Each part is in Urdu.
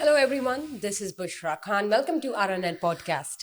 Hello everyone, this is Bushra Khan. Welcome to RNN podcast.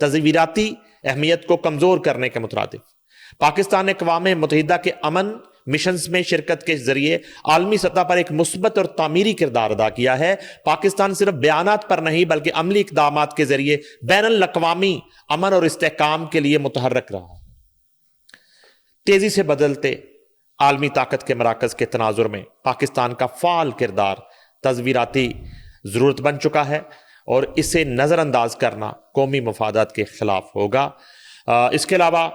تصویراتی اہمیت کو کمزور کرنے کے مترادف۔ پاکستان نے اقوام متحدہ کے امن مشنز میں شرکت کے ذریعے عالمی سطح پر ایک مثبت اور تعمیری کردار ادا کیا ہے۔ پاکستان صرف بیانات پر نہیں بلکہ عملی اقدامات کے ذریعے بین الاقوامی امن اور استحکام کے لیے متحرک رہا ہے۔ تیزی سے بدلتے عالمی طاقت کے مراکز کے تناظر میں پاکستان کا فعال کردار تصویراتی ضرورت بن چکا ہے اور اسے نظر انداز کرنا قومی مفادات کے خلاف ہوگا۔ اس کے علاوہ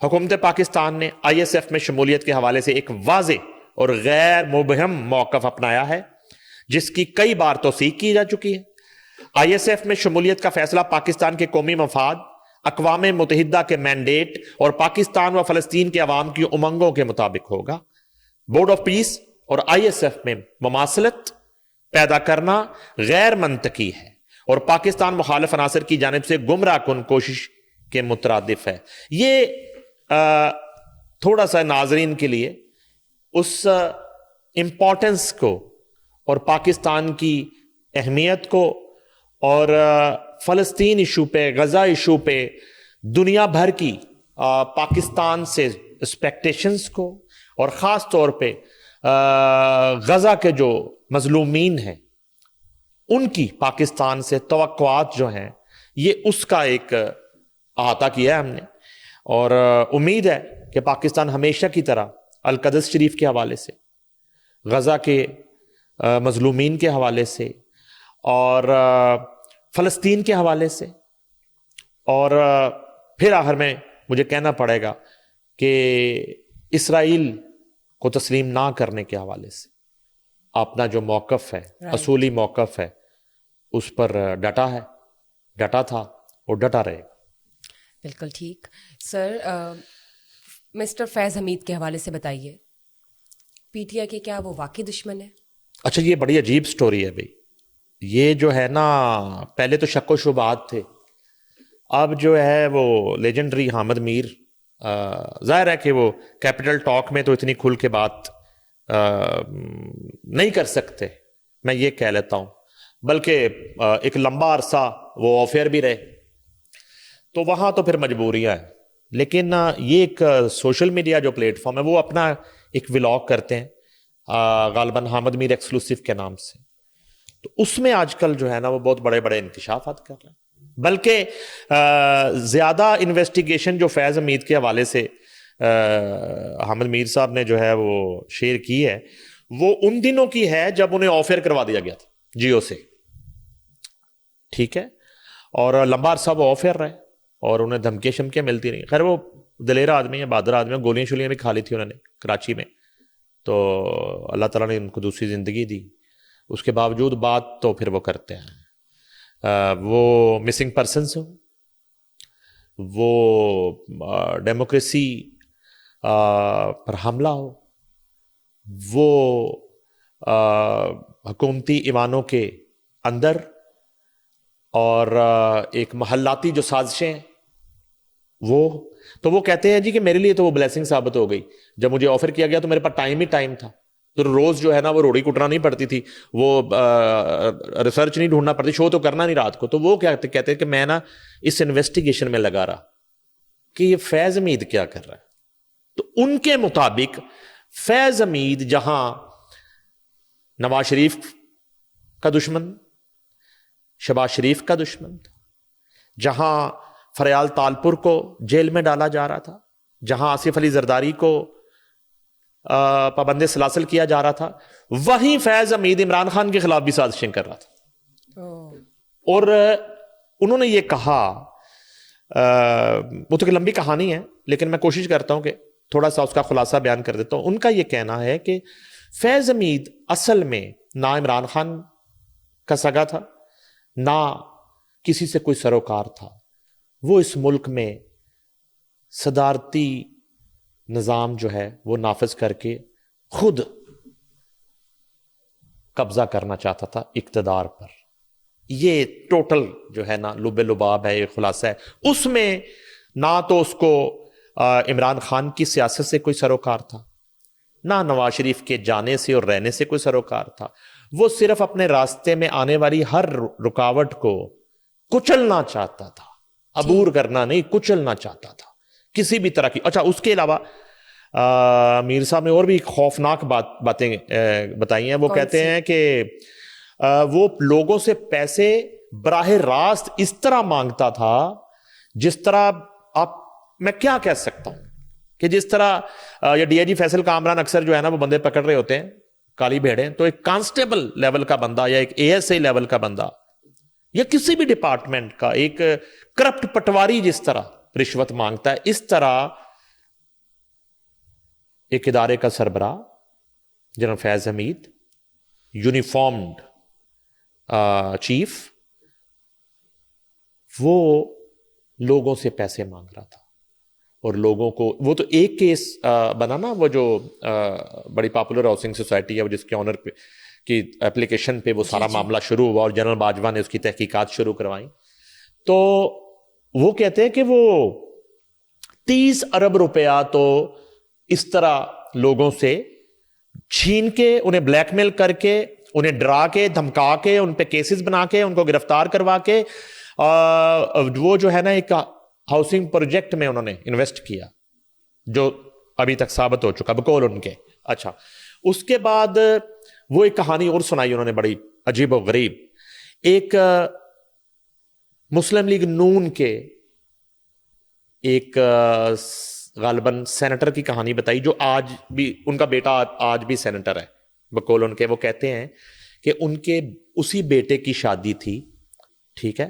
حکومت پاکستان نے آئی ایس ایف میں شمولیت کے حوالے سے ایک واضح اور غیر مبہم موقف اپنایا ہے جس کی کئی بار توثیق کی جا چکی ہے۔ آئی ایس ایف میں شمولیت کا فیصلہ پاکستان کے قومی مفاد، اقوام متحدہ کے مینڈیٹ اور پاکستان و فلسطین کے عوام کی امنگوں کے مطابق ہوگا۔ بورڈ آف پیس اور آئی ایس ایف میں مماثلت پیدا کرنا غیر منطقی ہے اور پاکستان مخالف عناصر کی جانب سے گمراہ کن کوشش کے مترادف ہے۔ یہ تھوڑا سا ناظرین کے لیے اس امپورٹنس کو اور پاکستان کی اہمیت کو اور فلسطین ایشو پہ، غزہ ایشو پہ دنیا بھر کی پاکستان سے ایکسپیکٹیشنز کو اور خاص طور پہ غزہ کے جو مظلومین ہیں ان کی پاکستان سے توقعات جو ہیں، یہ اس کا ایک احاطہ کیا ہے ہم نے، اور امید ہے کہ پاکستان ہمیشہ کی طرح القدس شریف کے حوالے سے، غزہ کے مظلومین کے حوالے سے اور فلسطین کے حوالے سے، اور پھر آخر میں مجھے کہنا پڑے گا کہ اسرائیل کو تسلیم نہ کرنے کے حوالے سے اپنا جو موقف ہے، اصولی موقف ہے، اس پر ڈٹا تھا اور ڈٹا رہے گا۔ بالکل ٹھیک سر۔ مسٹر فیض حمید کے حوالے سے بتائیے، پی ٹی آئی کے کیا وہ واقعی دشمن ہے؟ اچھا، یہ بڑی عجیب سٹوری ہے بھائی۔ یہ جو ہے نا، پہلے تو شک و شبہات تھے، اب جو ہے وہ لیجنڈری حامد میر، ظاہر ہے کہ وہ کیپٹل ٹاک میں تو اتنی کھل کے بات نہیں کر سکتے، میں یہ کہہ لیتا ہوں، بلکہ ایک لمبا عرصہ وہ آف ایئر بھی رہے، تو وہاں تو پھر مجبوریاں ہیں۔ لیکن یہ ایک سوشل میڈیا جو پلیٹ فارم ہے، وہ اپنا ایک ولاگ کرتے ہیں غالباً حامد میر ایکسکلوسیو کے نام سے، تو اس میں آج کل جو ہے نا وہ بہت بڑے بڑے انکشافات کر رہے ہیں، بلکہ زیادہ انویسٹیگیشن جو فیض حمید کے حوالے سے حامد میر صاحب نے جو ہے وہ شیئر کی ہے، وہ ان دنوں کی ہے جب انہیں آف ایئر کروا دیا گیا تھا جیو سے، ٹھیک ہے، اور لمبا عرصہ وہ آف ایئر رہے اور انہیں دھمکیاں شمکیاں ملتی رہیں۔ خیر وہ دلیر آدمی ہے، بہادر آدمی ہے، گولیاں شولیاں بھی کھا لی تھی انہوں نے کراچی میں، تو اللہ تعالیٰ نے ان کو دوسری زندگی دی، اس کے باوجود بات تو پھر وہ کرتے ہیں۔ وہ مسنگ پرسنس ہو، وہ ڈیموکریسی پر حملہ ہو، وہ حکومتی ایوانوں کے اندر اور ایک محلاتی جو سازشیں ہیں، وہ کہتے ہیں جی کہ میرے لیے تو وہ بلیسنگ ثابت ہو گئی، جب مجھے آفر کیا گیا تو میرے پاس ٹائم تھا، تو روز جو ہے نا وہ روڑی کٹنا نہیں پڑتی تھی، وہ ریسرچ نہیں ڈھونڈنا پڑتی، شو تو کرنا نہیں رات کو، تو وہ کہتے ہیں کہ میں نا اس انویسٹیگیشن میں لگا رہا کہ یہ فیض حمید کیا کر رہا ہے۔ تو ان کے مطابق فیض حمید جہاں نواز شریف کا دشمن، شہباز شریف کا دشمن تھا، جہاں فریال تالپور کو جیل میں ڈالا جا رہا تھا، جہاں آصف علی زرداری کو پابند سلاسل کیا جا رہا تھا، وہیں فیض حمید عمران خان کے خلاف بھی سازشیں کر رہا تھا۔ اور انہوں نے یہ کہا، وہ تو ایک لمبی کہانی ہے لیکن میں کوشش کرتا ہوں کہ تھوڑا سا اس کا خلاصہ بیان کر دیتا ہوں۔ ان کا یہ کہنا ہے کہ فیض حمید اصل میں نہ عمران خان کا سگا تھا، نہ کسی سے کوئی سروکار تھا، وہ اس ملک میں صدارتی نظام جو ہے وہ نافذ کر کے خود قبضہ کرنا چاہتا تھا اقتدار پر۔ یہ ٹوٹل جو ہے نا لب لباب ہے، یہ خلاصہ ہے۔ اس میں نہ تو اس کو عمران خان کی سیاست سے کوئی سروکار تھا، نہ نواز شریف کے جانے سے اور رہنے سے کوئی سروکار تھا، وہ صرف اپنے راستے میں آنے والی ہر رکاوٹ کو کچلنا چاہتا تھا، عبور کرنا نہیں, کچلنا چاہتا تھا کسی بھی طرح کی. اچھا, اس کے علاوہ میر صاحب نے اور بھی خوفناک باتیں بتائی ہیں. وہ کہتے ہیں کہ وہ لوگوں سے پیسے براہ راست اس طرح مانگتا تھا جس طرح میں کیا کہہ سکتا ہوں کہ جس طرح یا ڈی آئی جی فیصل کامران اکثر جو ہے نا وہ بندے پکڑ رہے ہوتے ہیں کالی بھیڑیں, تو ایک کانسٹیبل لیول کا بندہ یا ایک اے ایس اے لیول کا بندہ یا کسی بھی ڈپارٹمنٹ کا ایک کرپٹ پٹواری جس طرح رشوت مانگتا ہے, اس طرح ایک ادارے کا سربراہ جنرل فیض حمید, یونیفارمڈ چیف, وہ لوگوں سے پیسے مانگ رہا تھا. اور لوگوں کو, وہ تو ایک کیس بنا نا, وہ جو بڑی پاپولر ہاؤسنگ سوسائٹی ہے جس کے آنر کی اپلیکیشن پہ وہ سارا معاملہ شروع ہوا اور جنرل باجوہ نے اس کی تحقیقات شروع کروائیں. تو وہ کہتے ہیں کہ وہ 30 ارب روپیہ تو اس طرح لوگوں سے چھین کے, انہیں بلیک میل کر کے, انہیں ڈرا کے, دھمکا کے, ان پہ کیسز بنا کے, ان کو گرفتار کروا کے, وہ جو ہے نا ایک ہاؤسنگ پروجیکٹ میں انہوں نے انویسٹ کیا جو ابھی تک ثابت ہو چکا بقول ان کے. اچھا, اس کے بعد وہ ایک کہانی اور سنائی انہوں نے بڑی عجیب و غریب. ایک مسلم لیگ نون کے ایک غالباً سینیٹر کی کہانی بتائی جو آج بھی ان کا بیٹا آج بھی سینیٹر ہے بقول ان کے. وہ کہتے ہیں کہ ان کے اسی بیٹے کی شادی تھی, ٹھیک ہے,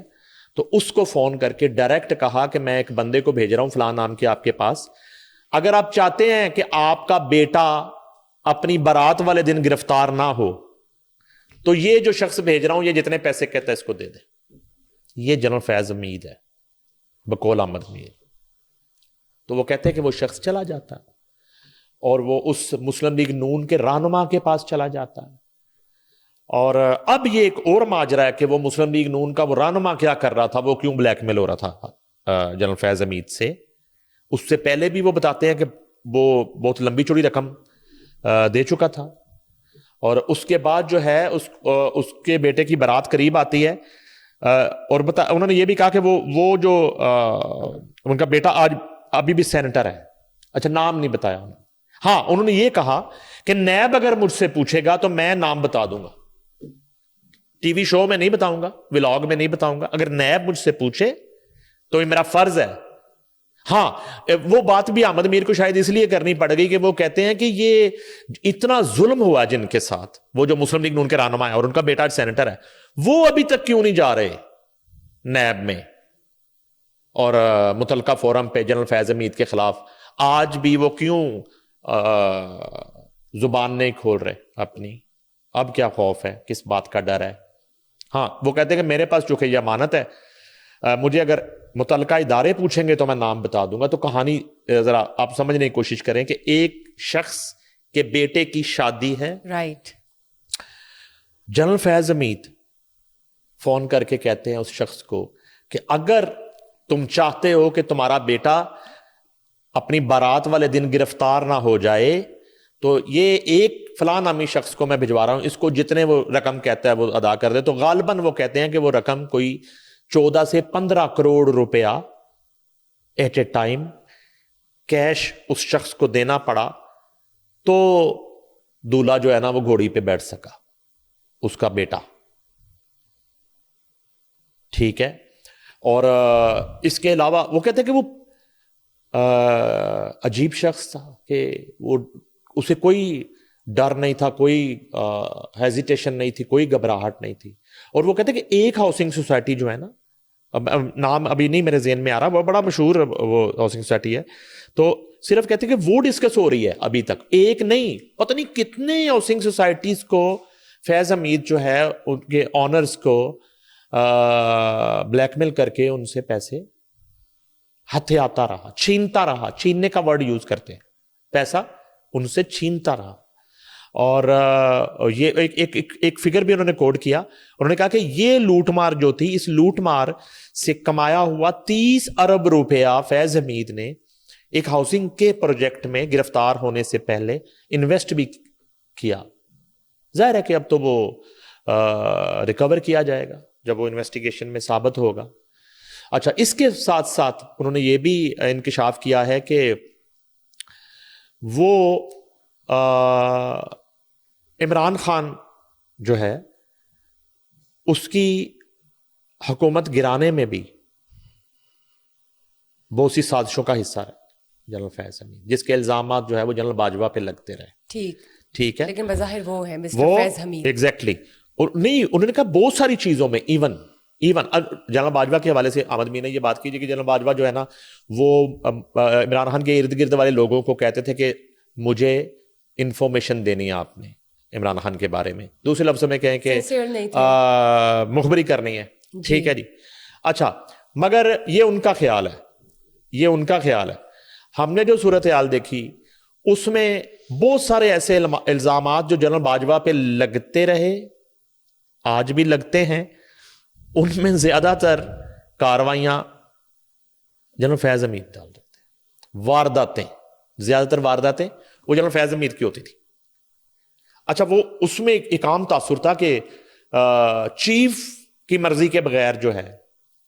تو اس کو فون کر کے ڈائریکٹ کہا کہ میں ایک بندے کو بھیج رہا ہوں فلاں نام کے آپ کے پاس, اگر آپ چاہتے ہیں کہ آپ کا بیٹا اپنی بارات والے دن گرفتار نہ ہو تو یہ جو شخص بھیج رہا ہوں یہ جتنے پیسے کہتا ہے اس کو دے دیں. یہ جنرل فیض حمید ہے بقول احمد میر. تو وہ کہتے ہیں کہ وہ شخص چلا جاتا ہے اور وہ اس مسلم لیگ نون کے رہنما کے پاس چلا جاتا ہے. اور اب یہ ایک اور ماجرا ہے کہ وہ مسلم لیگ نون کا وہ رہنما کیا کر رہا تھا, وہ کیوں بلیک میل ہو رہا تھا جنرل فیض حمید سے. اس سے پہلے بھی وہ بتاتے ہیں کہ وہ بہت لمبی چوڑی رقم دے چکا تھا. اور اس کے بعد جو ہے اس کے بیٹے کی بارات قریب آتی ہے, اور انہوں نے یہ بھی کہا کہ وہ جو ان کا بیٹا آج ابھی بھی سینیٹر ہے. اچھا, نام نہیں بتایا. ہاں, انہوں نے یہ کہا کہ نیب اگر مجھ سے پوچھے گا تو میں نام بتا دوں گا, ٹی وی شو میں نہیں بتاؤں گا, ولاگ میں نہیں بتاؤں گا. اگر نیب مجھ سے پوچھے تو یہ میرا فرض ہے. ہاں, وہ بات بھی احمد میر کو شاید اس لیے کرنی پڑ گئی کہ وہ کہتے ہیں کہ یہ اتنا ظلم ہوا جن کے ساتھ, وہ جو مسلم لیگ نون کے رہنما ہے اور ان کا بیٹا سینیٹر ہے, وہ ابھی تک کیوں نہیں جا رہے نیب میں اور متعلقہ فورم پہ جنرل فیض حمید کے خلاف آج بھی وہ کیوں زبان نہیں کھول رہے اپنی. اب کیا خوف ہے, کس بات کا ڈر ہے؟ ہاں, وہ کہتے ہیں کہ میرے پاس چونکہ یہ امانت ہے, مجھے اگر متعلقہ ادارے پوچھیں گے تو میں نام بتا دوں گا. تو کہانی ذرا آپ سمجھنے کی کوشش کریں کہ ایک شخص کے بیٹے کی شادی ہے, رائٹ. جنرل فیض حمید فون کر کے کہتے ہیں اس شخص کو کہ اگر تم چاہتے ہو کہ تمہارا بیٹا اپنی بارات والے دن گرفتار نہ ہو جائے تو یہ ایک فلاں نامی شخص کو میں بھجوا رہا ہوں, اس کو جتنے وہ رقم کہتا ہے وہ ادا کر دے. تو غالباً وہ کہتے ہیں کہ وہ رقم کوئی 14 سے 15 کروڑ روپیہ ایٹ اے ٹائم کیش اس شخص کو دینا پڑا. تو دولہا جو ہے نا وہ گھوڑی پہ بیٹھ سکا, اس کا بیٹا, ٹھیک ہے. اور اس کے علاوہ وہ کہتے ہیں کہ وہ عجیب شخص تھا کہ وہ اسے کوئی ڈر نہیں تھا, کوئی ہیزیٹیشن نہیں تھی, کوئی گھبراہٹ نہیں تھی. اور وہ کہتے ہیں کہ ایک ہاؤسنگ سوسائٹی جو ہے نا, اب نام ابھی نہیں میرے ذہن میں آ رہا, وہ بڑا مشہور وہ ہاؤسنگ سوسائٹی ہے, تو صرف کہتے ہیں کہ وہ ڈسکس ہو رہی ہے ابھی تک, ایک نہیں پتہ نہیں کتنے ہاؤسنگ سوسائٹیز کو فیض حمید جو ہے ان کے آنرز کو بلیک میل کر کے ان سے پیسے ہتھے آتا رہا, چھینتا رہا. چھیننے کا ورڈ یوز کرتے ہیں, پیسہ ان سے چھینتا رہا. اور یہ ایک فگر بھی انہوں نے کوڈ کیا, انہوں نے کہا کہ یہ لوٹ مار جو تھی, اس لوٹ مار سے کمایا ہوا 30 ارب روپیہ فیض حمید نے ایک ہاؤسنگ کے پروجیکٹ میں گرفتار ہونے سے پہلے انویسٹ بھی کیا. ظاہر ہے کہ اب تو وہ ریکور کیا جائے گا جب وہ انویسٹیگیشن میں ثابت ہوگا. اچھا اس کے ساتھ ساتھ انہوں نے یہ بھی انکشاف کیا ہے کہ وہ عمران خان جو ہے اس کی حکومت گرانے میں بھی بہت سی سازشوں کا حصہ ہے جنرل فیض حمید, جس کے الزامات جو ہے وہ جنرل باجوہ پہ لگتے رہے. ٹھیک ہے, لیکن بظاہر وہ ہے مسٹر فیض حمید. ایگزیکٹلی. اور نہیں, انہوں نے کہا بہت ساری چیزوں میں ایون جنرل باجوہ کے حوالے سے احمد میر نے یہ بات کی کہ جنرل باجوہ جو ہے نا وہ عمران خان کے ارد گرد والے لوگوں کو کہتے تھے کہ مجھے انفارمیشن دینی ہے آپ نے عمران خان کے بارے میں, دوسرے لفظوں میں کہیں کہ مخبری کرنی ہے. ٹھیک ہے جی. اچھا مگر یہ ان کا خیال ہے, یہ ان کا خیال ہے. ہم نے جو صورتحال دیکھی اس میں بہت سارے ایسے الزامات جو جنرل باجوہ پہ لگتے رہے, آج بھی لگتے ہیں, ان میں زیادہ تر کاروائیاں جنرل فیض حمید ڈال دیتے ہیں. وارداتیں, زیادہ تر وارداتیں وہ جنرل فیض حمید کی ہوتی تھی. اچھا وہ اس میں ایک عام تاثر تھا کہ چیف کی مرضی کے بغیر جو ہے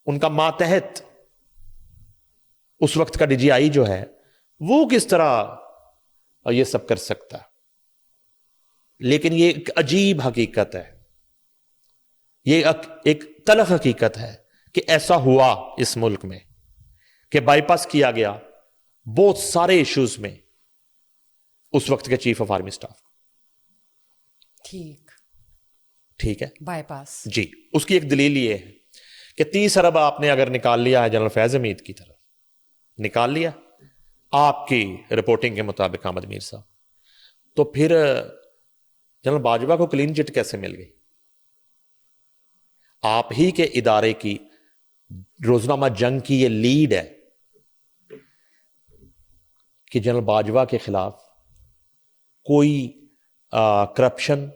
ان کا ماتحت اس وقت کا ڈی جی آئی جو ہے وہ کس طرح یہ سب کر سکتا ہے. لیکن یہ ایک عجیب حقیقت ہے, یہ ایک تلخ حقیقت ہے کہ ایسا ہوا اس ملک میں کہ بائی پاس کیا گیا بہت سارے ایشوز میں اس وقت کے چیف آف آرمی اسٹاف. ٹھیک ہے, بائی پاس. جی, اس کی ایک دلیل یہ ہے کہ 30 ارب آپ نے اگر نکال لیا ہے جنرل فیض حمید کی طرف, نکال لیا آپ کی رپورٹنگ کے مطابق احمد میر صاحب, تو پھر جنرل باجوہ کو کلین چٹ کیسے مل گئی؟ آپ ہی کے ادارے کی روزنامہ جنگ کی یہ لیڈ ہے کہ جنرل باجوہ کے خلاف کوئی کرپشن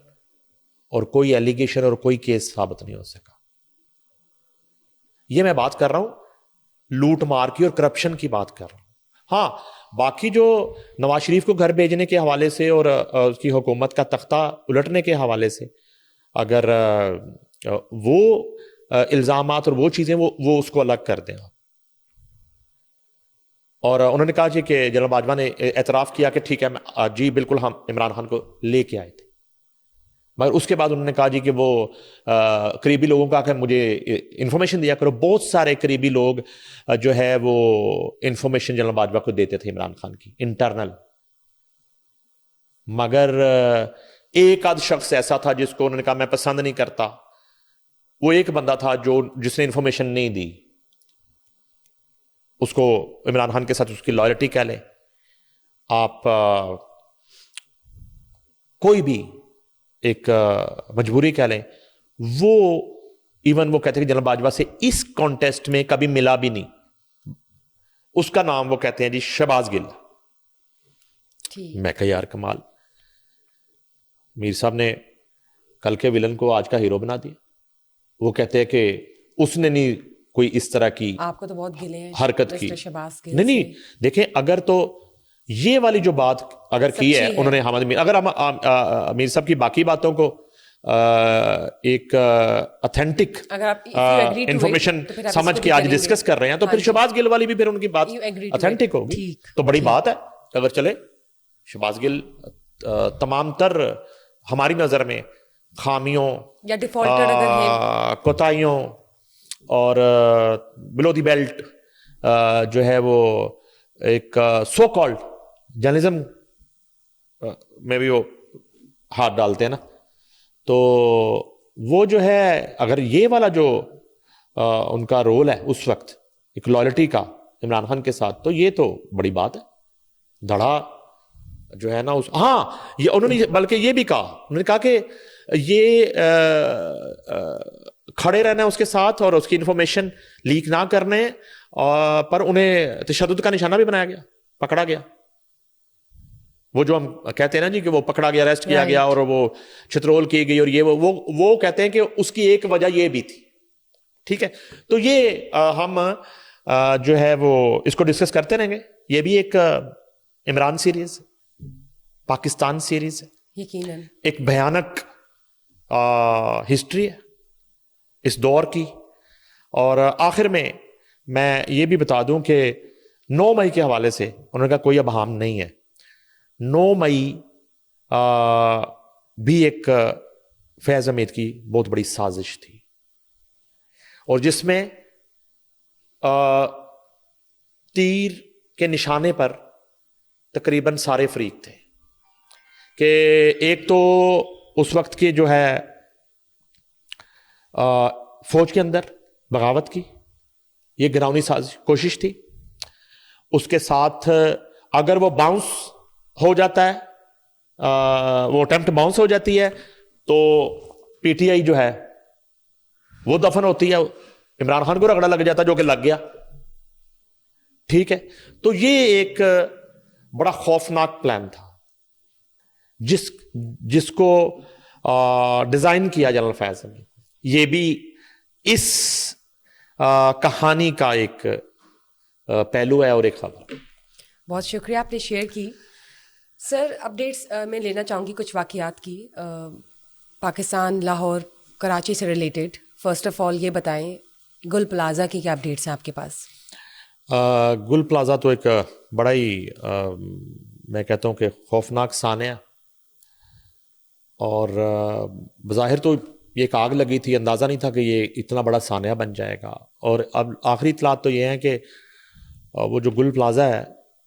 اور کوئی ایلیگیشن اور کوئی کیس ثابت نہیں ہو سکا. یہ میں بات کر رہا ہوں لوٹ مار کی اور کرپشن کی بات کر رہا ہوں. ہاں باقی جو نواز شریف کو گھر بھیجنے کے حوالے سے اور اس کی حکومت کا تختہ الٹنے کے حوالے سے اگر وہ الزامات اور وہ چیزیں وہ اس کو الگ کر دیں. اور انہوں نے کہا جی کہ جنرل باجوہ نے اعتراف کیا کہ ٹھیک ہے جی بالکل ہم عمران خان کو لے کے آئے تھے, مگر اس کے بعد انہوں نے کہا جی کہ وہ قریبی لوگوں کا کہ مجھے انفارمیشن دیا کرو. بہت سارے قریبی لوگ جو ہے وہ انفارمیشن جنرل باجوہ کو دیتے تھے عمران خان کی انٹرنل, مگر ایک آدھ شخص ایسا تھا جس کو انہوں نے کہا میں پسند نہیں کرتا. وہ ایک بندہ تھا جس نے انفارمیشن نہیں دی, اس کو عمران خان کے ساتھ اس کی لائلٹی کہہ لیں آپ, کوئی بھی ایک مجبوری کہہ لیں, وہ ایون وہ کہتے ہیں کہ جنرل باجوہ سے اس کانٹیسٹ میں کبھی ملا بھی نہیں. اس کا نام وہ کہتے ہیں جی شہباز گل. میں کہا یار کمال, میر صاحب نے کل کے ولن کو آج کا ہیرو بنا دیا. وہ کہتے ہیں کہ اس نے نہیں کوئی اس طرح کی آپ کو تو بہت گلے ہیں حرکت کی. نہیں دیکھیں, اگر تو یہ والی جو بات اگر کی ہے انہوں نے حامد میر, اگر ہم میر صاحب کی باقی باتوں کو ایک اتھینٹک انفارمیشن سمجھ کے آج ڈسکس کر رہے ہیں تو پھر شہباز گل والی بھی پھر ان کی بات اتھینٹک ہوگی تو بڑی بات ہے. اگر چلے شہباز گل تمام تر ہماری نظر میں خامیوں یا ڈیفالٹر کوتاہیوں اور بلو دی بیلٹ جو ہے وہ ایک سو کالڈ جرنلزم میں بھی وہ ہاتھ ڈالتے ہیں نا, تو وہ جو ہے اگر یہ والا جو ان کا رول ہے اس وقت ایک لائلٹی کا عمران خان کے ساتھ, تو یہ تو بڑی بات ہے. دھڑا جو ہے نا اس, ہاں یہ انہوں نے بلکہ یہ بھی کہا, انہوں نے کہا کہ یہ کھڑے رہنا اس کے ساتھ اور اس کی انفارمیشن لیک نہ کرنے پر انہیں تشدد کا نشانہ بھی بنایا گیا, پکڑا گیا. وہ جو ہم کہتے ہیں نا جی کہ وہ پکڑا گیا, اریسٹ کیا گیا اور وہ چترول کی گئی, اور یہ وہ کہتے ہیں کہ اس کی ایک وجہ یہ بھی تھی. ٹھیک ہے, تو یہ ہم جو ہے وہ اس کو ڈسکس کرتے رہیں گے. یہ بھی ایک عمران سیریز, پاکستان سیریز ہے, یقیناً ایک بھیانک ہسٹری ہے اس دور کی. اور آخر میں میں یہ بھی بتا دوں کہ 9 مئی کے حوالے سے انہوں نے کہا کوئی ابہام نہیں ہے. 9 مئی بھی ایک فیض حمید کی بہت بڑی سازش تھی, اور جس میں تیر کے نشانے پر تقریباً سارے فریق تھے. کہ ایک تو اس وقت کے جو ہے فوج کے اندر بغاوت کی, یہ گراؤنی کوشش تھی. اس کے ساتھ اگر وہ باؤنس ہو جاتا ہے, وہ اٹمپٹ باؤنس ہو جاتی ہے, تو پی ٹی آئی جو ہے وہ دفن ہوتی ہے. عمران خان کو رگڑا لگ جاتا جو کہ لگ گیا. ٹھیک ہے, تو یہ ایک بڑا خوفناک پلان تھا جس کو ڈیزائن کیا جنرل فیض نے. یہ بھی اس کہانی کا ایک پہلو ہے اور ایک خبر. بہت شکریہ آپ نے شیئر کی. سر اپڈیٹس میں لینا چاہوں گی کچھ واقعات کی, پاکستان, لاہور, کراچی سے ریلیٹڈ. فرسٹ آف آل یہ بتائیں گل پلازا کی کیا اپڈیٹس ہیں آپ کے پاس؟ گل پلازا تو ایک بڑا ہی میں کہتا ہوں کہ خوفناک سانحہ, اور بظاہر تو یہ ایک آگ لگی تھی, اندازہ نہیں تھا کہ یہ اتنا بڑا سانحہ بن جائے گا. اور اب آخری اطلاعات تو یہ ہیں کہ وہ جو گل پلازا ہے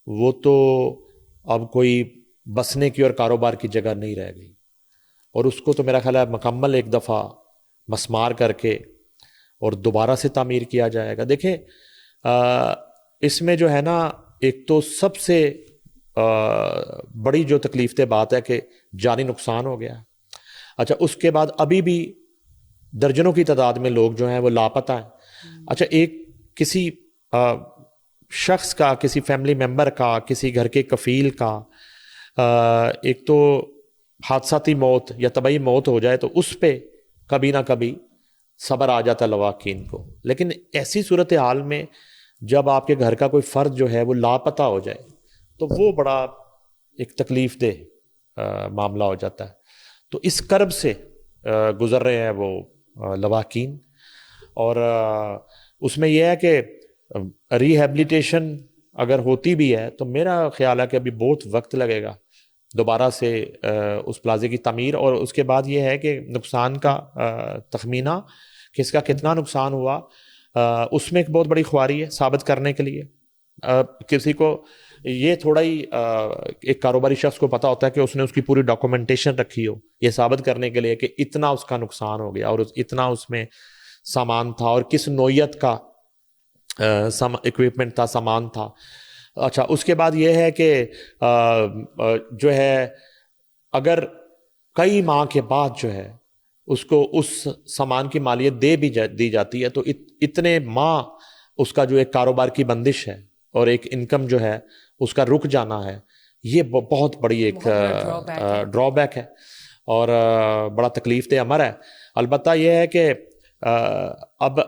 وہ تو اب کوئی بسنے کی اور کاروبار کی جگہ نہیں رہ گئی, اور اس کو تو میرا خیال ہے مکمل ایک دفعہ مسمار کر کے اور دوبارہ سے تعمیر کیا جائے گا. دیکھیں اس میں جو ہے نا, ایک تو سب سے بڑی جو تکلیف دہ بات ہے کہ جانی نقصان ہو گیا. اچھا, اس کے بعد ابھی بھی درجنوں کی تعداد میں لوگ جو ہیں وہ لاپتہ ہیں. اچھا, ایک کسی شخص کا, کسی فیملی ممبر کا, کسی گھر کے کفیل کا ایک تو حادثاتی موت یا طبعی موت ہو جائے تو اس پہ کبھی نہ کبھی صبر آ جاتا لواحقین کو. لیکن ایسی صورتحال میں جب آپ کے گھر کا کوئی فرد جو ہے وہ لاپتہ ہو جائے تو وہ بڑا ایک تکلیف دہ معاملہ ہو جاتا ہے. تو اس کرب سے گزر رہے ہیں وہ لواحقین, اور اس میں یہ ہے کہ ریہیبلیٹیشن اگر ہوتی بھی ہے تو میرا خیال ہے کہ ابھی بہت وقت لگے گا دوبارہ سے اس پلازے کی تعمیر. اور اس کے بعد یہ ہے کہ نقصان کا تخمینہ کہ اس کا کتنا نقصان ہوا, اس میں ایک بہت بڑی خواری ہے ثابت کرنے کے لیے. کسی کو یہ تھوڑا ہی ایک کاروباری شخص کو پتا ہوتا ہے کہ اس نے اس کی پوری ڈاکومنٹیشن رکھی ہو یہ ثابت کرنے کے لیے کہ اتنا اس کا نقصان ہو گیا اور اتنا اس میں سامان تھا اور کس نوعیت کا اکوپمنٹ تھا, سامان تھا. اچھا, اس کے بعد یہ ہے کہ جو ہے اگر کئی ماہ کے بعد جو ہے اس کو اس سامان کی مالیت دی جاتی ہے تو اتنے ماہ اس کا جو ایک کاروبار کی بندش ہے اور ایک انکم جو ہے اس کا رک جانا ہے, یہ بہت بڑی ایک ڈرا بیک ہے اور بڑا تکلیف دہ امر ہے. البتہ یہ ہے کہ اب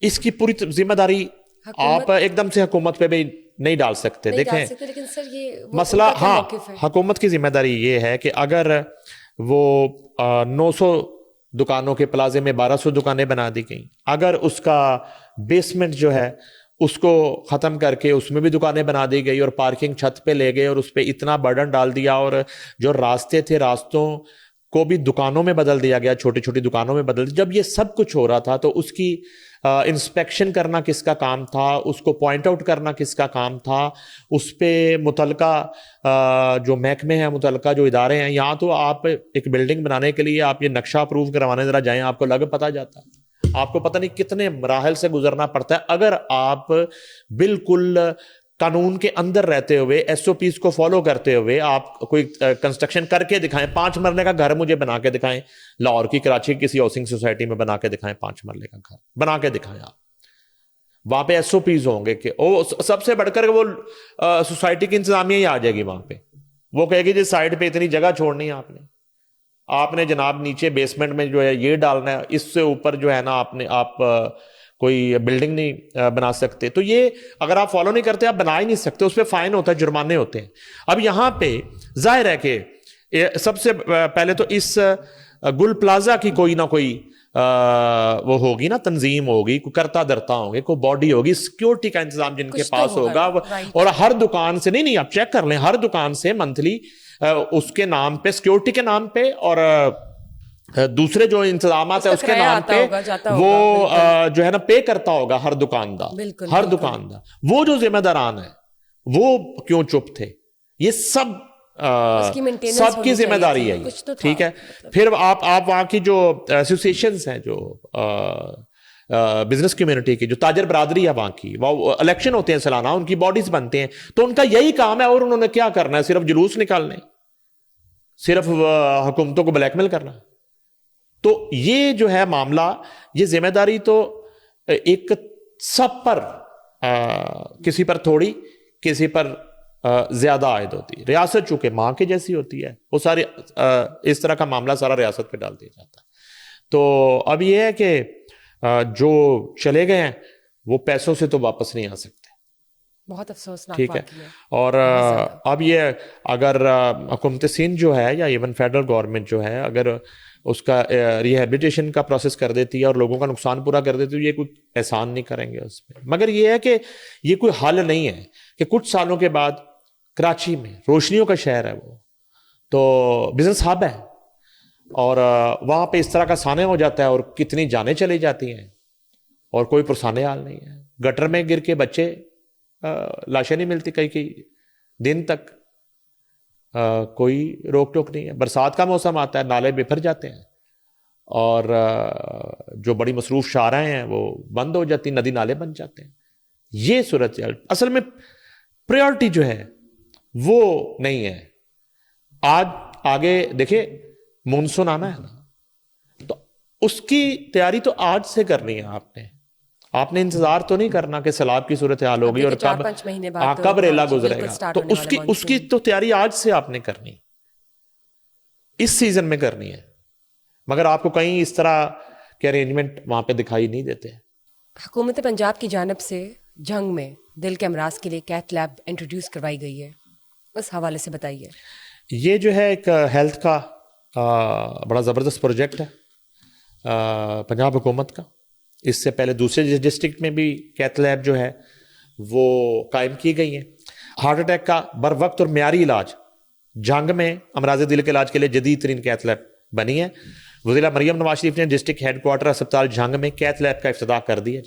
اس کی پوری ذمہ داری آپ ایک دم سے حکومت پہ بھی نہیں ڈال سکتے. دیکھیں لیکن سر یہ مسئلہ, ہاں حکومت کی ذمہ داری یہ ہے کہ اگر وہ 900 دکانوں کے پلازے میں 1200 دکانیں بنا دی گئیں, اگر اس کا بیسمنٹ جو ہے اس کو ختم کر کے اس میں بھی دکانیں بنا دی گئی اور پارکنگ چھت پہ لے گئے اور اس پہ اتنا برڈن ڈال دیا اور جو راستے تھے راستوں کو بھی دکانوں میں بدل دیا گیا, چھوٹی چھوٹی دکانوں میں بدل دیا. جب یہ سب کچھ ہو رہا تھا تو اس کی انسپیکشن کرنا کس کا کام تھا, اس کو پوائنٹ آؤٹ کرنا کس کا کام تھا, اس پہ متعلقہ جو محکمے ہیں, متعلقہ جو ادارے ہیں. یہاں تو آپ ایک بلڈنگ بنانے کے لیے آپ یہ نقشہ اپروو کروانے ذرا جائیں, آپ کو لگ پتہ جاتا ہے, آپ کو پتہ نہیں کتنے مراحل سے گزرنا پڑتا ہے. اگر آپ بالکل قانون کے اندر رہتے ہوئے ایس او پیز کو فالو کرتے ہوئے آپ کوئی کنسٹرکشن کر کے دکھائیں, 5 مرلے کا گھر مجھے بنا کے دکھائیں, لاہور کی, کراچی کی کسی ہاؤسنگ سوسائٹی میں بنا کے دکھائیں, 5 مرلے کا گھر بنا کے دکھائیں آپ, وہاں پہ ایس او پیز ہوں گے کہ سب سے بڑھ کر وہ سوسائٹی کی انتظامیہ ہی آ جائے گی وہاں پہ, وہ کہے گی جی سائڈ پہ اتنی جگہ چھوڑنی ہے آپ نے جناب نیچے بیسمنٹ میں جو ہے یہ ڈالنا ہے, اس سے اوپر جو ہے نا آپ کوئی بلڈنگ نہیں بنا سکتے. تو یہ اگر آپ فالو نہیں کرتے آپ بنا ہی نہیں سکتے, اس پہ فائن ہوتا ہے, جرمانے ہوتے ہیں. اب یہاں پہ ظاہر ہے کہ سب سے پہلے تو اس گل پلازا کی کوئی نہ کوئی وہ ہوگی نا, تنظیم ہوگی, کوئی کرتا درتا ہوں گے, کوئی باڈی ہوگی, سیکیورٹی کا انتظام جن کے پاس ہوگا, اور ہر دکان سے, نہیں آپ چیک کر لیں, ہر دکان سے منتھلی اس کے نام پہ, سیکیورٹی کے نام پہ اور دوسرے جو انتظامات ہیں اس کے نام پہ وہ جو ہے نا پے کرتا ہوگا ہر دکاندار, ہر دکاندار. وہ جو ذمہ داران ہیں وہ کیوں چپ تھے؟ یہ سب کی ذمہ داری ہے, ٹھیک ہے. پھر آپ وہاں کی جو ایسوسیشنز ہیں, جو بزنس کمیونٹی کی, جو تاجر برادری ہے وہاں کی, وہ الیکشن ہوتے ہیں سالانہ, ان کی باڈیز بنتے ہیں, تو ان کا یہی کام ہے, اور انہوں نے کیا کرنا ہے, صرف جلوس نکالنے, صرف حکومتوں کو بلیک میل کرنا. تو یہ جو ہے معاملہ, یہ ذمہ داری تو ایک سب پر, کسی پر تھوڑی, کسی پر زیادہ عائد ہوتی ہے. ریاست چونکہ ماں کے جیسی ہوتی ہے, وہ سارے اس طرح کا معاملہ سارا ریاست پہ ڈال دیا جاتا ہے. تو اب یہ ہے کہ جو چلے گئے ہیں وہ پیسوں سے تو واپس نہیں آ سکتے. بہت افسوسناک, ٹھیک ہے. اور اب یہ اگر حکومت سندھ جو ہے یا ایون فیڈرل گورنمنٹ جو ہے, اگر اس کا ریہیبلیٹیشن کا پروسیس کر دیتی ہے اور لوگوں کا نقصان پورا کر دیتی ہے, یہ کوئی احسان نہیں کریں گے اس میں. مگر یہ ہے کہ یہ کوئی حل نہیں ہے کہ کچھ سالوں کے بعد کراچی میں روشنیوں کا شہر ہے وہ, تو بزنس ہب ہے, اور وہاں پہ اس طرح کا سانے ہو جاتا ہے اور کتنی جانیں چلی جاتی ہیں اور کوئی پرسانے حال نہیں ہے. گٹر میں گر کے بچے, لاشیں نہیں ملتی کئی دن تک, کوئی روک ٹوک نہیں ہے. برسات کا موسم آتا ہے, نالے بفر جاتے ہیں, اور جو بڑی مصروف شاہراہیں ہیں وہ بند ہو جاتی, ندی نالے بن جاتے ہیں. یہ صورت اصل میں پریورٹی جو ہے وہ نہیں ہے. آج آگے دیکھیں مونسون آنا ہے نا, تو اس کی تیاری تو آج سے کرنی ہے. آپ نے انتظار تو نہیں کرنا کہ سیلاب کی صورتحال ہوگی اور کب ریلا گزرے گا. تو اس کی تو تیاری آج سے آپ نے کرنی, اس سیزن میں کرنی ہے. مگر آپ کو کہیں اس طرح کے ارینجمنٹ وہاں پہ دکھائی نہیں دیتے. حکومت پنجاب کی جانب سے جنگ میں دل کے امراض کے لیے کیتھ لیب انٹروڈیوس کروائی گئی ہے, اس حوالے سے بتائیے. یہ جو ہے ایک ہیلتھ کا بڑا زبردست پروجیکٹ ہے پنجاب حکومت کا. اس سے پہلے دوسرے ڈسٹرکٹ میں بھی کیتھ لیب جو ہے وہ قائم کی گئی ہیں. ہارٹ اٹیک کا بر وقت اور معیاری علاج, جنگ میں امراض دل کے علاج کے لیے جدید ترین کیتھ لیب بنی ہے. وزیر مریم نواز شریف نے ڈسٹرکٹ ہیڈ کوارٹر اسپتال جنگ میں کیتھ لیب کا افتتاح کر دیا.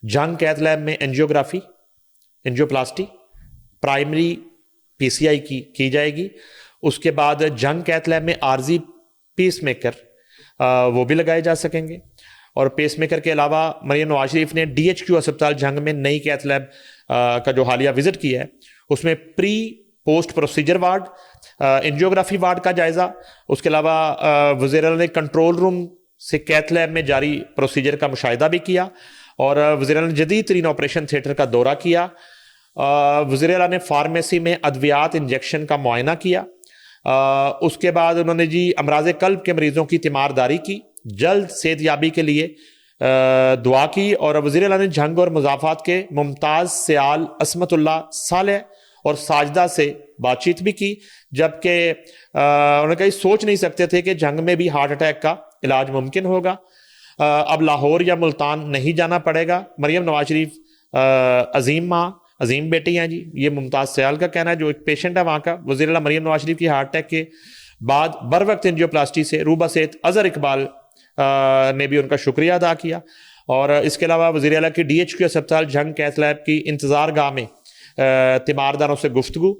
جنگ کیتھ لیب میں انجیوگرافی, انجیوپلاسٹی, پرائمری پی سی آئی کی جائے گی. اس کے بعد جنگ کیتھ لیب میں عارضی پیس میکر وہ بھی لگائے جا سکیں گے. اور پیس میکر کے علاوہ مریم نواز شریف نے ڈی ایچ کیو اسپتال جنگ میں نئی کیتھ لیب کا جو حالیہ وزٹ کیا ہے, اس میں pre post procedure ward, angiography ward کا جائزہ. اس کے علاوہ وزیر اعلیٰ نے کنٹرول روم سے کیتھ لیب میں جاری پروسیجر کا مشاہدہ بھی کیا, اور وزیر اعلیٰ نے جدید ترین آپریشن تھیٹر کا دورہ کیا. وزیر اعلیٰ نے فارمیسی میں ادویات انجیکشن کا معائنہ کیا. اس کے بعد انہوں نے امراض قلب کے مریضوں کی تیمارداری کی, جلد صحت یابی کے لیے دعا کی. اور وزیر اعلیٰ نے جنگ اور مضافات کے ممتاز سیال عصمت اللہ صالح اور ساجدہ سے بات چیت بھی کی, جبکہ انہوں نے کہیں سوچ نہیں سکتے تھے کہ جنگ میں بھی ہارٹ اٹیک کا علاج ممکن ہوگا. اب لاہور یا ملتان نہیں جانا پڑے گا. مریم نواز شریف عظیم ماں, عظیم بیٹی ہیں جی, یہ ممتاز سیال کا کہنا ہے, جو ایک پیشنٹ ہے وہاں کا. وزیر اعلیٰ مریم نواز شریف کی ہارٹ اٹیک کے بعد بر وقت انجیوپلاسٹی سے روبہ صحت اظہر اقبال نے بھی ان کا شکریہ ادا کیا. اور اس کے علاوہ وزیر اعلیٰ کی ڈی ایچ کیو اسپتال جنگ کیتھ لیب کی انتظار گاہ میں تیمارداروں سے گفتگو.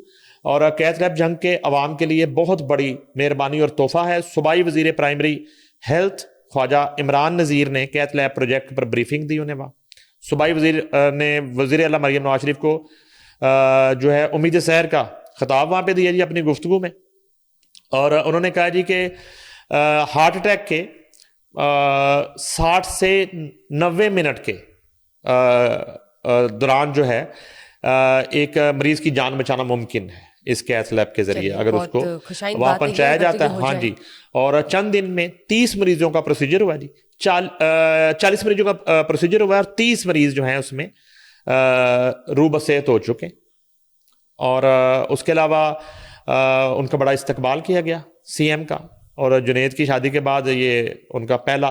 اور کیتھ لیب جنگ کے عوام کے لیے بہت بڑی مہربانی اور تحفہ ہے. صوبائی وزیر پرائمری ہیلتھ خواجہ عمران نذیر نے کیتھ لیب پروجیکٹ پر بریفنگ دی. انہیں وہاں صوبائی وزیر نے وزیر اعلیٰ مریم نواز شریف کو جو ہے امید سحر کا خطاب وہاں پہ دیا جی اپنی گفتگو میں. اور انہوں نے کہا جی کہ ہارٹ اٹیک کے 60 سے 90 منٹ کے دوران جو ہے ایک مریض کی جان بچانا ممکن ہے اس کیتھ لیب کے ذریعے, اگر اس کو وہاں پہنچایا جاتا ہے. ہاں جی, اور چند دن میں 30 مریضوں کا پروسیجر ہوا جی, 40 مریضوں کا پروسیجر ہوا, اور 30 مریض جو ہیں اس میں روبہ صحت ہو چکے. اور اس کے علاوہ ان کا بڑا استقبال کیا گیا سی ایم کا. اور جنید کی شادی کے بعد یہ ان کا پہلا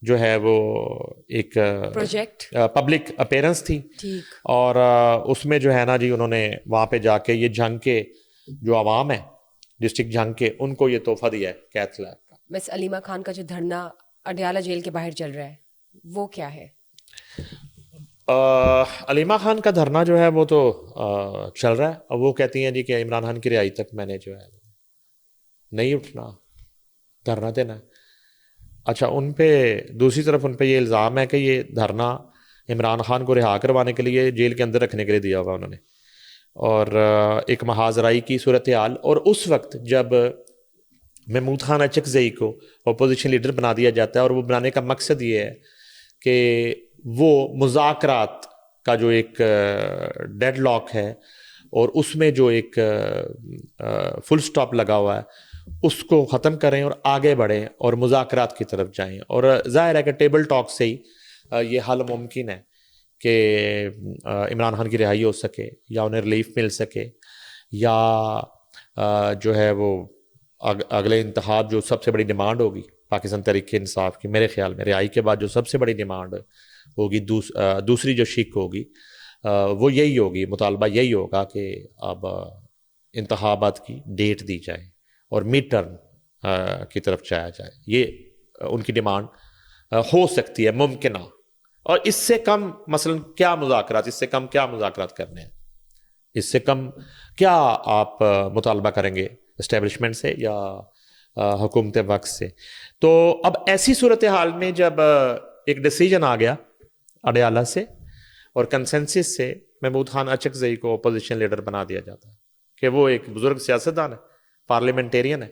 جو ہے وہ ایک پروجیکٹ پبلک اپیرنس تھی, ٹھیک, اور اس میں جو ہے نا جی انہوں نے وہاں پہ جا کے یہ جنگ کے جو عوام ہے ڈسٹرکٹ جنگ کے, ان کو یہ تحفہ دیا ہے کیتھ لیب کا. مس علیمہ خان کا جو دھرنا اڈیالہ جیل کے باہر چل رہا ہے وہ کیا ہے؟ علیمہ خان کا دھرنا جو ہے وہ تو چل رہا ہے, اور وہ کہتی ہیں جی کہ عمران خان کی رہائی تک میں نے جو ہے نہیں اٹھنا, دھرنا دینا. اچھا, ان پہ دوسری طرف ان پہ یہ الزام ہے کہ یہ دھرنا عمران خان کو رہا کروانے کے لیے جیل کے اندر رکھنے کے لیے دیا ہوا انہوں نے, اور ایک محاذرائی کی صورتحال. اور اس وقت جب محمود خان اچکزئی کو اپوزیشن لیڈر بنا دیا جاتا ہے, اور وہ بنانے کا مقصد یہ ہے کہ وہ مذاکرات کا جو ایک ڈیڈ لاک ہے اور اس میں جو ایک فل سٹاپ لگا ہوا ہے اس کو ختم کریں اور آگے بڑھیں اور مذاکرات کی طرف جائیں. اور ظاہر ہے کہ ٹیبل ٹاک سے ہی یہ حل ممکن ہے کہ عمران خان کی رہائی ہو سکے, یا انہیں ریلیف مل سکے, یا جو ہے وہ اگلے انتخاب جو سب سے بڑی ڈیمانڈ ہوگی پاکستان تحریک انصاف کی, میرے خیال میں رہائی کے بعد جو سب سے بڑی ڈیمانڈ ہوگی, دوسری جو شک ہوگی وہ یہی ہوگی, مطالبہ یہی ہوگا کہ اب انتخابات کی ڈیٹ دی جائے اور مڈ ٹرم کی طرف جایا جائے. یہ ان کی ڈیمانڈ ہو سکتی ہے, ممکنہ. اور اس سے کم مثلا کیا مذاکرات, اس سے کم کیا مذاکرات کرنے ہیں, اس سے کم کیا آپ مطالبہ کریں گے اسٹیبلشمنٹ سے یا حکومت وقت سے. تو اب ایسی صورتحال میں جب ایک ڈیسیجن آ گیا اڈیالہ سے اور کنسنسس سے محمود خان اچکزئی کو اپوزیشن لیڈر بنا دیا جاتا ہے کہ وہ ایک بزرگ سیاستدان ہے, پارلیمنٹیرین ہے,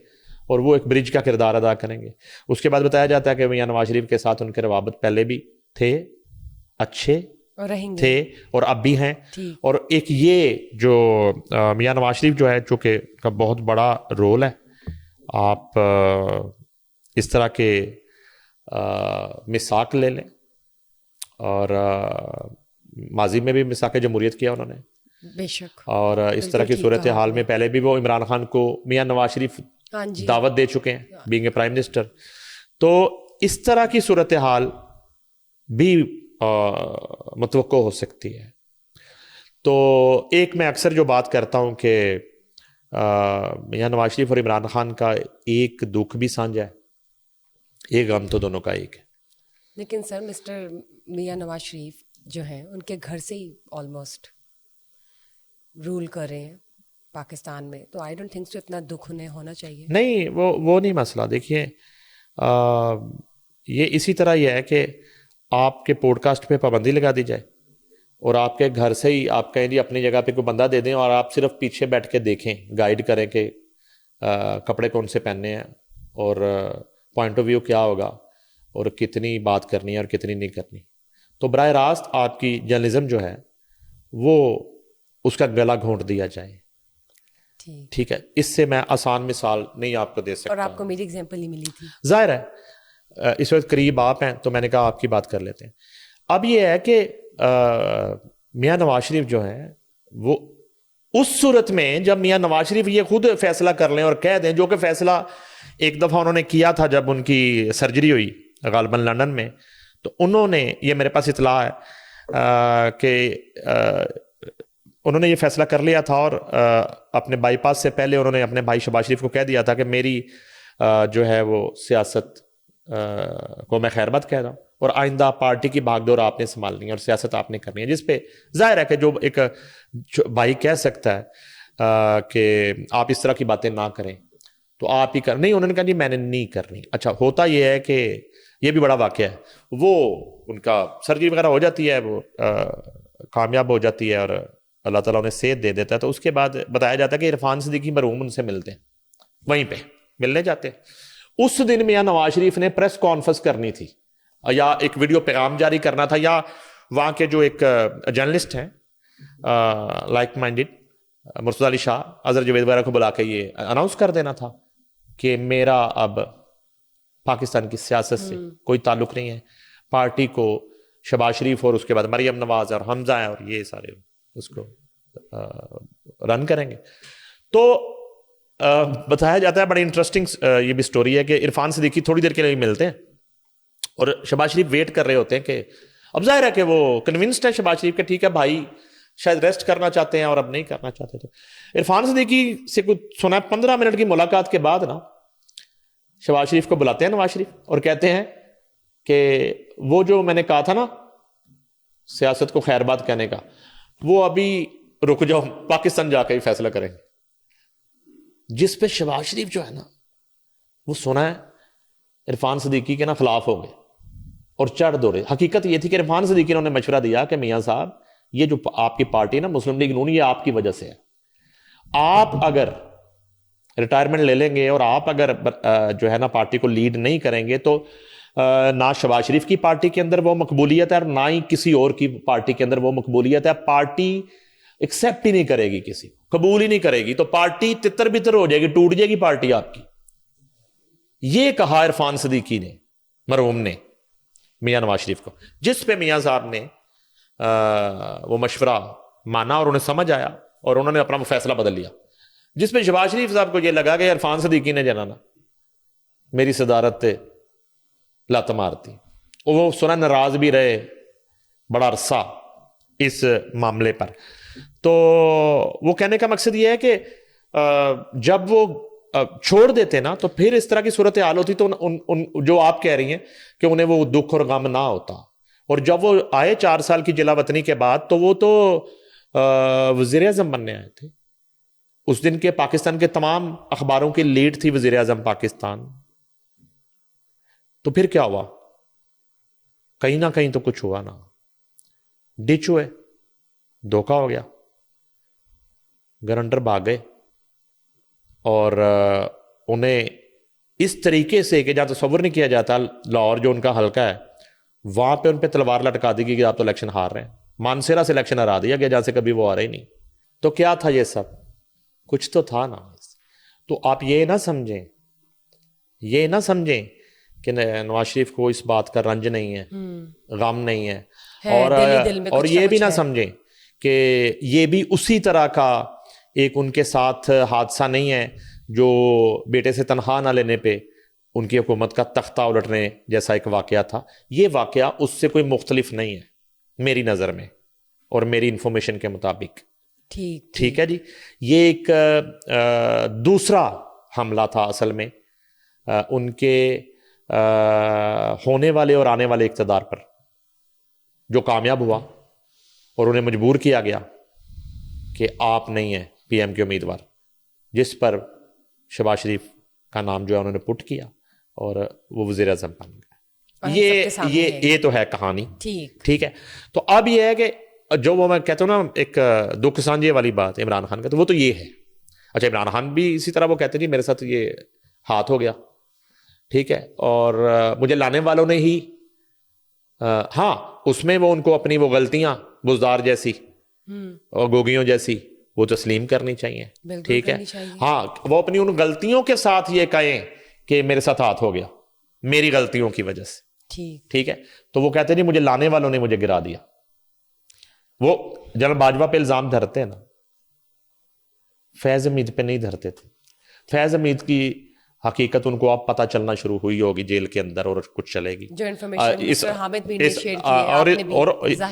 اور وہ ایک برج کا کردار ادا کریں گے. اس کے بعد بتایا جاتا ہے کہ میاں نواز شریف کے ساتھ ان کے روابط پہلے بھی تھے, اچھے تھے اور اب بھی ہیں. اور ایک یہ جو میاں نواز شریف جو ہے چونکہ کا بہت بڑا رول ہے, آپ اس طرح کے میثاق لے لیں, اور ماضی میں بھی میثاق جمہوریت کیا انہوں نے, بے شک, اور اس طرح کی صورتحال میں پہلے بھی وہ عمران خان کو میاں نواز شریف دعوت دے چکے ہیں بینگ اے پرائم منسٹر. تو اس طرح کی صورتحال بھی متوقع ہو سکتی ہے. تو ایک میں اکثر جو بات کرتا ہوں کہ میاں نواز شریف اور عمران خان کا ایک دکھ بھی سانجھا ہے, ایک غم تو دونوں کا ایک ہے. لیکن سر مسٹر میاں نواز شریف جو ہیں ان کے گھر سے ہی آلموسٹ رول کر رہے ہیں پاکستان میں, تو آئی ڈونٹ تھنک سو اتنا دکھ انہیں ہونا چاہیے. نہیں, وہ نہیں مسئلہ. دیکھیے یہ اسی طرح یہ ہے کہ آپ کے پوڈ کاسٹ پہ پابندی لگا دی جائے اور آپ کے گھر سے ہی آپ کہیں جی اپنی جگہ پہ کوئی بندہ دے دیں اور آپ صرف پیچھے بیٹھ کے دیکھیں, گائیڈ کریں کہ کپڑے کون سے پہننے ہیں اور پوائنٹ آف ویو کیا ہوگا اور کتنی بات کرنی ہے اور کتنی نہیں کرنی. تو براہ راست آپ کی جرنلزم جو ہے وہ اس کا گلا گھونٹ دیا جائے. ٹھیک ہے, اس سے میں آسان مثال نہیں آپ کو دے سکتا. اور آپ کو میری ایگزامپل ہی ملی تھی. ظاہر ہے اس وقت قریب آپ ہیں تو میں نے کہا آپ کی بات کر لیتے ہیں. اب یہ ہے کہ میاں نواز شریف جو ہیں وہ اس صورت میں جب میاں نواز شریف یہ خود فیصلہ کر لیں اور کہہ دیں, جو کہ فیصلہ ایک دفعہ انہوں نے کیا تھا جب ان کی سرجری ہوئی غالباً لندن میں, تو انہوں نے, یہ میرے پاس اطلاع ہے کہ انہوں نے یہ فیصلہ کر لیا تھا اور اپنے بائی پاس سے پہلے انہوں نے اپنے بھائی شہباز شریف کو کہہ دیا تھا کہ میری جو ہے وہ سیاست کو میں خیر مت کہہ رہا ہوں اور آئندہ پارٹی کی بھاگ دوڑ آپ نے سنبھالنی ہے اور سیاست آپ نے کرنی ہے. جس پہ ظاہر ہے کہ جو ایک بھائی کہہ سکتا ہے کہ آپ اس طرح کی باتیں نہ کریں تو آپ ہی کر, نہیں, انہوں نے کہا جی میں نے نہیں کرنی. اچھا, ہوتا یہ ہے کہ یہ بھی بڑا واقعہ ہے, وہ ان کا سرجری وغیرہ ہو جاتی ہے, وہ کامیاب ہو جاتی ہے اور اللہ تعالیٰ انہیں صحت دے دیتا ہے. تو اس کے بعد بتایا جاتا ہے کہ عرفان صدیقی مرحوم ان سے ملتے ہیں, وہیں پہ ملنے جاتے ہیں. اس دن میاں نواز شریف نے پریس کانفرنس کرنی تھی یا ایک ویڈیو پیغام جاری کرنا تھا, یا وہاں کے جو ایک جرنلسٹ ہیں لائک مائنڈڈ مرتضی علی شاہ, اظہر جوید وغیرہ کو بلا کے یہ اناؤنس کر دینا تھا کہ میرا اب پاکستان کی سیاست سے کوئی تعلق نہیں ہے, پارٹی کو شہباز شریف اور اس کے بعد مریم نواز اور حمزہ ہیں اور یہ سارے اس کو رن کریں گے. تو بتایا جاتا ہے, بڑی انٹرسٹنگ یہ بھی سٹوری ہے کہ عرفان صدیقی تھوڑی دیر کے لیے ملتے ہیں اور شہباز شریف ویٹ کر رہے ہوتے ہیں کہ اب ظاہر ہے کہ وہ کنونسڈ ہے شہباز شریف کہ ٹھیک ہے بھائی شاید ریسٹ کرنا چاہتے ہیں اور اب نہیں کرنا چاہتے. تو عرفان صدیقی سے کچھ سنا 15 منٹ کی ملاقات کے بعد نا شہباز شریف کو بلاتے ہیں نواز شریف اور کہتے ہیں کہ وہ جو میں نے کہا تھا نا سیاست کو خیر بات کہنے کا, وہ ابھی رک جاؤ, پاکستان جا کے ہی فیصلہ کریں گے. جس پہ شہباز شریف جو ہے نا وہ سنا ہے عرفان صدیقی کے نا خلاف ہو گئے اور چڑھ دوڑے. حقیقت یہ تھی کہ عرفان صدیقی نے مشورہ دیا کہ میاں صاحب یہ جو آپ کی پارٹی نا مسلم لیگ نون, یہ آپ کی وجہ سے ہے. آپ اگر ریٹائرمنٹ لے لیں گے اور آپ اگر جو ہے نا پارٹی کو لیڈ نہیں کریں گے تو نہ شہباز شریف کی پارٹی کے اندر وہ مقبولیت ہے اور نہ ہی کسی اور کی پارٹی کے اندر وہ مقبولیت ہے. پارٹی ایکسیپٹ ہی نہیں کرے گی, کسی قبول ہی نہیں کرے گی, تو پارٹی تتر بتر ہو جائے گی, ٹوٹ جائے گی پارٹی آپ کی. یہ کہا عرفان صدیقی نے مرحوم نے میاں نواز شریف کو, جس پہ میاں صاحب نے وہ مشورہ مانا اور انہیں سمجھ آیا اور انہوں نے اپنا وہ فیصلہ بدل لیا. جس پہ شہباز شریف صاحب کو یہ لگا کہ عرفان صدیقی نے جنانا میری صدارت لت مارتی, وہ سنا ناراض بھی رہے بڑا عرصہ اس معاملے پر. تو وہ کہنے کا مقصد یہ ہے کہ جب وہ چھوڑ دیتے نا تو پھر اس طرح کی صورتحال ہوتی تو جو آپ کہہ رہی ہیں کہ انہیں وہ دکھ اور غم نہ ہوتا. اور جب وہ آئے 4 سال کی جلا وطنی کے بعد تو وہ تو وزیر اعظم بننے آئے تھے. اس دن کے پاکستان کے تمام اخباروں کی لیڈ تھی وزیر اعظم پاکستان. تو پھر کیا ہوا؟ کہیں نہ کہیں تو کچھ ہوا نا, ڈچ ہوئے, دھوکہ ہو گیا, گرنٹر بھاگ گئے اور انہیں اس طریقے سے کہ جہاں تصور نہیں کیا جاتا, لاہور جو ان کا حلقہ ہے وہاں پہ ان پہ تلوار لٹکا دی گئی کہ آپ تو الیکشن ہار رہے ہیں. مانسیرا سے الیکشن ہرا دیا گیا جہاں سے کبھی وہ آ رہے ہی نہیں. تو کیا تھا یہ سب؟ کچھ تو تھا نا. تو آپ یہ نہ سمجھیں کہ نواز شریف کو اس بات کا رنج نہیں ہے, غم نہیں ہے, اور یہ بھی نہ سمجھیں کہ یہ بھی اسی طرح کا ایک ان کے ساتھ حادثہ نہیں ہے جو بیٹے سے تنخواہ نہ لینے پہ ان کی حکومت کا تختہ الٹنے جیسا ایک واقعہ تھا. یہ واقعہ اس سے کوئی مختلف نہیں ہے میری نظر میں اور میری انفارمیشن کے مطابق. ٹھیک ہے جی. یہ ایک دوسرا حملہ تھا اصل میں ان کے ہونے والے اور آنے والے اقتدار پر, جو کامیاب ہوا اور انہیں مجبور کیا گیا کہ آپ نہیں ہیں پی ایم کے امیدوار, جس پر شہباز شریف کا نام جو ہے انہوں نے پٹ کیا اور وہ وزیر اعظم بن گئے. یہ تو ہے کہانی. ٹھیک ہے. تو اب یہ ہے کہ جو وہ میں کہتا ہوں نا ایک دکھ سانجھے والی بات عمران خان کا, تو وہ تو یہ ہے. اچھا, عمران خان بھی اسی طرح وہ کہتے ہیں جی میرے ساتھ یہ ہاتھ ہو گیا, ٹھیک ہے, اور مجھے لانے والوں نے ہی ہاں اس میں وہ ان کو اپنی وہ غلطیاں بزدار جیسی اور گوگیوں جیسی وہ تسلیم کرنی چاہیے. ٹھیک ہے, ہاں وہ اپنی ان غلطیوں کے ساتھ یہ کہیں کہ میرے ساتھ ہاتھ ہو گیا میری غلطیوں کی وجہ سے. ٹھیک ہے. تو وہ کہتے ہیں جی مجھے لانے والوں نے مجھے گرا دیا. وہ جنرل باجوہ پہ الزام دھرتے ہیں نا, فیض حمید پہ نہیں دھرتے تھے. فیض حمید کی حقیقت ان کو اب پتہ چلنا شروع ہوئی ہوگی جیل کے اندر اور کچھ چلے گی جو انفارمیشن اور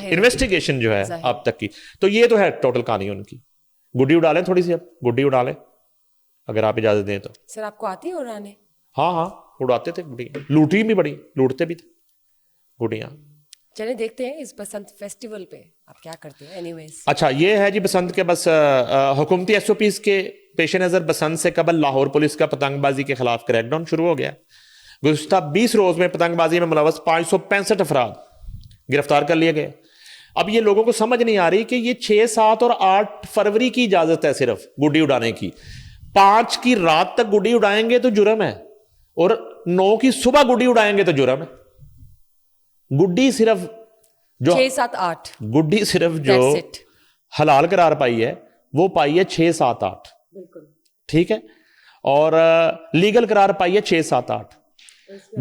انویسٹیگیشن جو ہے اب تک کی. تو یہ تو ہے ٹوٹل کہانی ان کی. گڈی اڑا لیں تھوڑی سی, اب گڈی اڑا لیں اگر آپ اجازت دیں تو. سر آپ کو آتی ہے اڑانے؟ ہاں اڑاتے تھے گڈیاں, لوٹی بھی بڑی لوٹتے بھی تھے گڈیاں. چلے دیکھتے ہیں اس بسنت فیسٹیول پہ آپ کیا کرتے ہیں. اینی ویز اچھا یہ ہے جی بسنت کے بس حکومتی ایس او پیز کے پیش نظر بسنت سے قبل لاہور پولیس کا پتنگ بازی کے خلاف کریک ڈاؤن شروع ہو گیا. گزشتہ 20 روز میں پتنگ بازی میں ملوث 565 افراد گرفتار کر لیے گئے. اب یہ لوگوں کو سمجھ نہیں آ رہی کہ یہ 6, 7 اور 8 فروری کی اجازت ہے صرف گڈی اڑانے کی. 5 کی رات تک گڈی اڑائیں گے تو جرم ہے, اور 9 کی صبح گڈی اڑائیں گے تو جرم ہے. گڈی صرف جو 6, 7, 8 گڈی صرف جو حلال قرار پائی ہے وہ پائی ہے 6, 7, 8. ٹھیک ہے, اور لیگل قرار پائی ہے 6, 7, 8.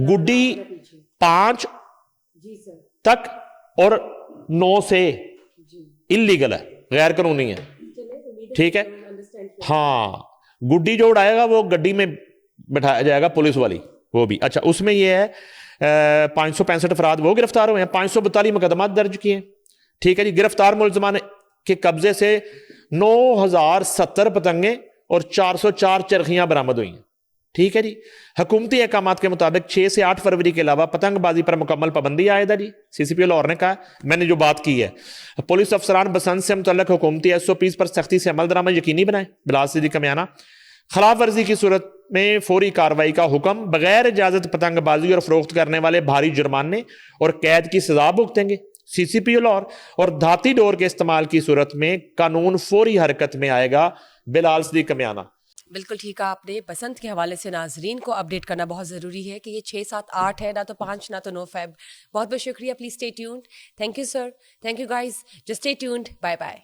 گڈی 5 تک اور 9 سے انلیگل ہے, غیر قانونی ہے. ٹھیک ہے, ہاں گڈی جو اڑائے گا وہ گڈی میں بٹھایا جائے گا پولیس والی, وہ بھی. اچھا اس میں یہ ہے 565 افراد وہ گرفتار ہوئے ہیں, 542 مقدمات درج کیے ہیں. ٹھیک ہے جی. گرفتار ملزمان کے قبضے سے 9070 پتنگیں اور 404 چرخیاں برآمد ہوئی ہیں. ٹھیک ہے جی. حکومتی احکامات کے مطابق 6 سے 8 فروری کے علاوہ پتنگ بازی پر مکمل پابندی عائد ہے جی. سی سی پی او لاہور نے کہا, میں نے جو بات کی ہے, پولیس افسران بسنت سے متعلق حکومتی SOPs پر سختی سے عمل درآمد یقینی بنائیں. بلاسدی کمیانہ خلاف ورزی کی صورت میں فوری کارروائی کا حکم, بغیر اجازت پتنگ بازی اور فروخت کرنے والے بھاری جرمانے اور قید کی سزا بھگتیں گے. سی سی پی او لاہور. اور دھاتی ڈور کے استعمال کی صورت میں قانون فوری حرکت میں آئے گا. بلال صدیق کمیانہ. بالکل ٹھیک ہے آپ نے. بسنت کے حوالے سے ناظرین کو اپڈیٹ کرنا بہت ضروری ہے کہ یہ 6 7 8 ہے, نہ تو 5 نہ تو 9 فیب. بہت بہت شکریہ. Please stay tuned. Thank you sir. Thank you guys. Just stay tuned. Bye bye.